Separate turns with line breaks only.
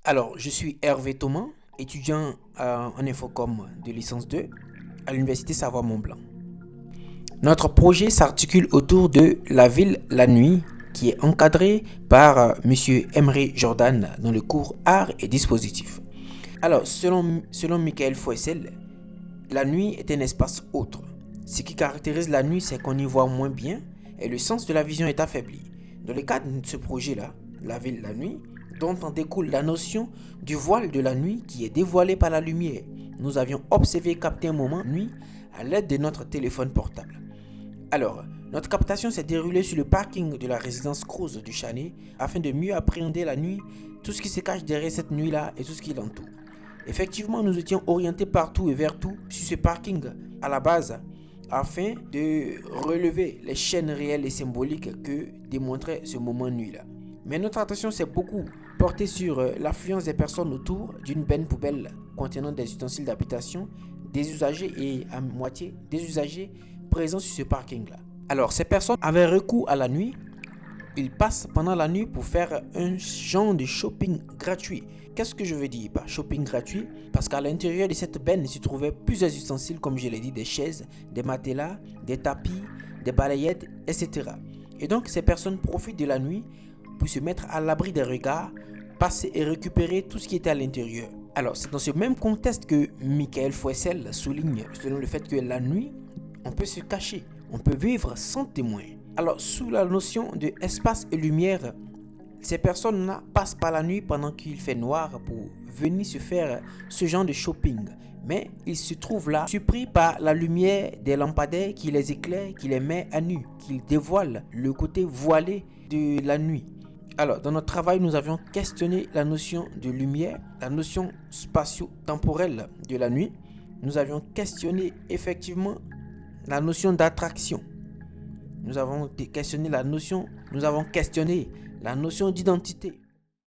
Alors, je suis Hervé Thomas, étudiant en Infocom de licence 2 à l'Université Savoie-Mont-Blanc. Notre projet s'articule autour de la ville la nuit qui est encadré par Monsieur Emery Jordan dans le cours Arts et Dispositifs. Alors, selon Michael Fouessel, la nuit est un espace autre. Ce qui caractérise la nuit, c'est qu'on y voit moins bien et le sens de la vision est affaibli. Dans le cadre de ce projet-là, la ville la nuit, dont en découle la notion du voile de la nuit qui est dévoilé par la lumière. Nous avions observé et capté un moment nuit à l'aide de notre téléphone portable. Alors, notre captation s'est déroulée sur le parking de la résidence Cruz du Chanet afin de mieux appréhender la nuit, tout ce qui se cache derrière cette nuit-là et tout ce qui l'entoure. Effectivement, nous étions orientés partout et vers tout sur ce parking à la base afin de relever les chaînes réelles et symboliques que démontrait ce moment nuit-là. Mais notre attention s'est beaucoup portée sur l'affluence des personnes autour d'une benne poubelle contenant des ustensiles d'habitation, des usagers et à moitié des usagers présents sur ce parking-là. Alors, ces personnes avaient recours à la nuit. Ils passent pendant la nuit pour faire un genre de shopping gratuit. Qu'est-ce que je veux dire par shopping gratuit? Parce qu'à l'intérieur de cette benne se trouvaient plusieurs ustensiles, comme je l'ai dit, des chaises, des matelas, des tapis, des balayettes, etc. Et donc, ces personnes profitent de la nuit pour se mettre à l'abri des regards, passer et récupérer tout ce qui était à l'intérieur. Alors, c'est dans ce même contexte que Michael Fouessel souligne selon le fait que la nuit, on peut se cacher, on peut vivre sans témoin. Alors, sous la notion de espace et lumière, ces personnes-là passent par la nuit pendant qu'il fait noir pour venir se faire ce genre de shopping. Mais ils se trouvent là, surpris par la lumière des lampadaires qui les éclairent, qui les met à nu, qui dévoile le côté voilé de la nuit. Alors, dans notre travail, nous avions questionné la notion de lumière, la notion spatio-temporelle de la nuit. Nous avions questionné effectivement la notion d'attraction. Nous avons questionné la notion d'identité.